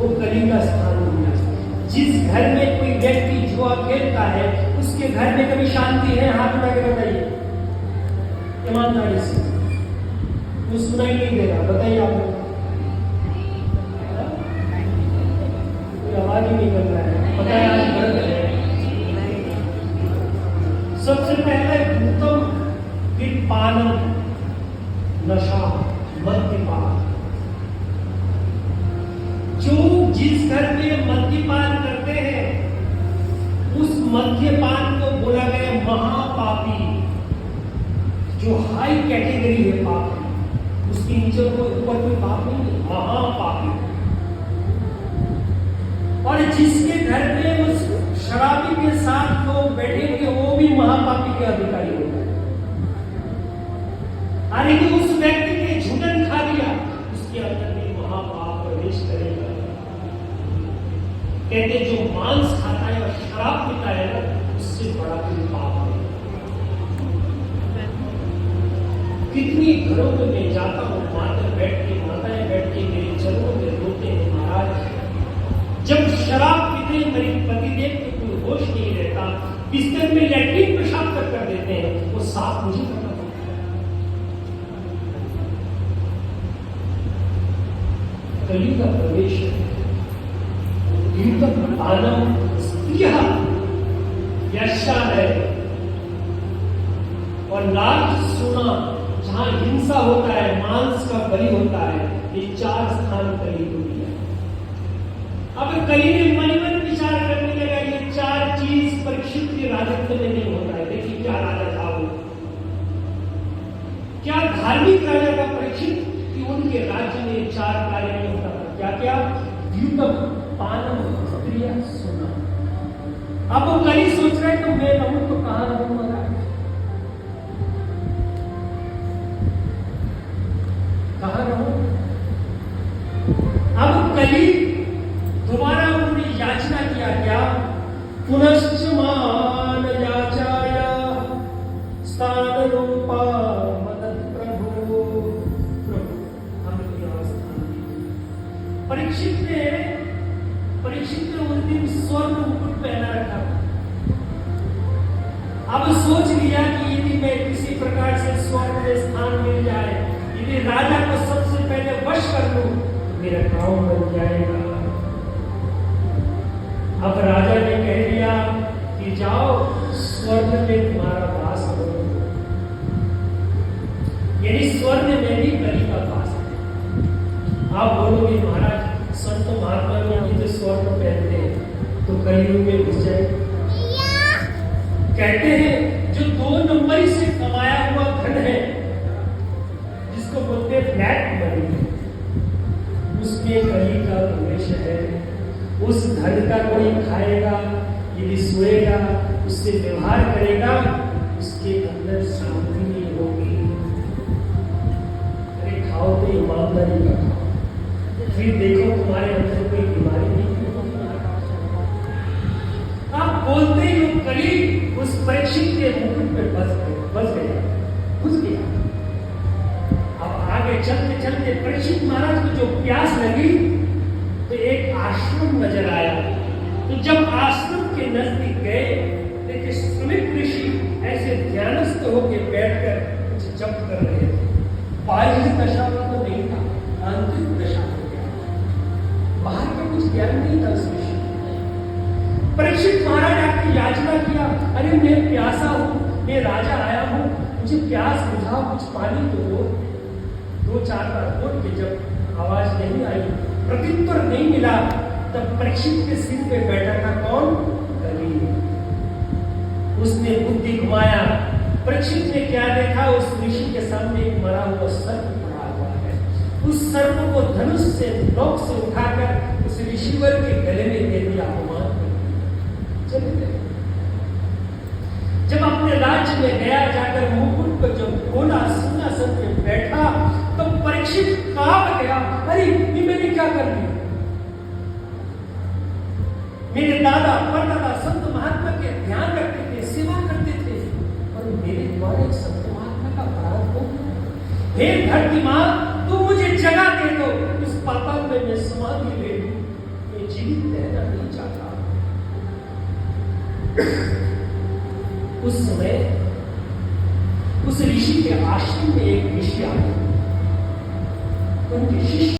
वो कली का स्थान हो गया। जिस घर में कोई व्यक्ति जुआ खेलता है उसके घर में कभी शांति है? हाथ उठा के बताइए ईमानदारी से। वो सुनाई नहीं दे रहा, बताइए आप लोग। कोई आवाज ही नहीं कर रहा है, पता है आज भर है। सबसे पहले भूतम, फिर पानम, नशा, मद्यपान। जो जिस घर में मद्यपान करते हैं उस मद्यपान को बोला गया महापापी। जो हाई कैटेगरी है पाप, उसके नीचे को ऊपर कोई पाप नहीं है, महापापी। और जिसके घर में उस शराबी के साथ लोग बैठेंगे वो भी महापापी के अधिकारी होगा। अरे कि उस व्यक्ति ने झूठन खा लिया, उसके अंदर भी महापाप प्रवेश करेगा। कहते जो मांस खाता है और शराब पीता है ना, उससे बड़ा कोई पाप नहीं। कितनी घरों में मैं जाता हूँ, माताएं बैठ के मेरे चरणों में रोते हैं, महाराज जब शराब पीते मेरे पतिदेव को कोई होश नहीं रहता, बिस्तर में लैट्रिन पेशाब कर देते हैं, वो साफ मुझे करना पड़ता है। कली का प्रवेश है। है और लाज सोना, जहां हिंसा होता है, मांस का बलि होता है, ये 4 स्थान कली को दिया। अब कली ने मन मन विचार करने लगा, ये 4 चीज परीक्षित के राजत्व में नहीं होता है। देखिए क्या राजा था वो, क्या धार्मिक राजा का परीक्षित कि उनके राज्य में 4 कार्य नहीं होता था। क्या क्या? द्यूतम, पानम, स्त्रिया, सोना। अब वो कली सोच रहे तो मैं रहूं तो कहां रहूं महाराज, कहां रहूं? अब कली दोबारा उन्होंने याचना किया, क्या? पुनश्च मान याचाया स्थान रूपा मदद प्रभु। हमें स्थान परीक्षित ने उस दिन स्वर्ण मुकुट पहना रखा। अब सोच लिया कि यदि मैं किसी प्रकार से स्वर्ण में स्थान मिल जाए, यदि राजा को सबसे पहले वश कर लूं तो मेरा काम बन जाएगा। अब राजा ने कह दिया कि जाओ स्वर्ण में तुम्हारा वास करो, यानी स्वर्ण में भी कली का वास है। आप बोलोगे महाराज संत महात्मा लोग जो स्वर्ण पहनते हैं तो कलयुग में घुस जाए। कहते हैं जो 2 नंबर से कमाया हुआ धन है, जिसको बोलते हैं ब्लैक मनी, उसमें कली का प्रवेश है। उस धन का कोई खाएगा, यदि सोएगा, उससे व्यवहार करेगा, उसके अंदर शांति नहीं होगी। अरे खाओ तो ईमानदारी का खाओ, फिर देखो तुम्हारे अंदर कोई बीमारी नहीं होगी। आप बोलते ही वो कली उस परीक्षित के मुकुट में बस गया, घुस गया। अब आगे चलते चलते परीक्षित महाराज को जो प्यास लगी तो एक आश्रम नजर आया। तो जब आश्रम के नजदीक गए, देखिए श्रमिक ऋषि ऐसे ध्यानस्थ होकर बैठकर कुछ जप कर रहे थे। बाह्य दशा में तो नहीं था, आंतरिक दशा हो गया, बाहर का कुछ ज्ञान नहीं था उस ऋषि। परीक्षित महाराज आपकी याचना किया, अरे मैं प्यासा हूं, मैं राजा आया हूं, मुझे प्यास बुझाओ, कुछ पानी तो दो। 2-4 बार बोल के जब आवाज नहीं आई, प्रत्युत्तर नहीं मिला, तब परीक्षित के सिर पे बैठा था कौन? कली। उसने बुद्धि घुमाया। परीक्षित ने क्या देखा? उस ऋषि के सामने एक मरा हुआ सर्प पड़ा हुआ है। उस सर्प को धनुष से नोक से उठाकर उस ऋषिवर के गले में दे दिया, अपमान चले गए। जब अपने राज्य में गया, जाकर मुकुट पर जब बोला, सिंहासन पे बैठा, तो परीक्षित कांप गया, अरे ये मैंने क्या कर दिया? मेरे दादा परदादा संत महात्मा के ध्यान रखते थे, सेवा करते थे, और मेरे द्वारा एक संत महात्मा का अपराध हो गया। हे धरती मां, तू मुझे जगह दे दो, इस पाताल में मैं समाधि ले लूं। उस समय उस ऋषि के आश्रम में एक ऋषि आए, उनके शिष्य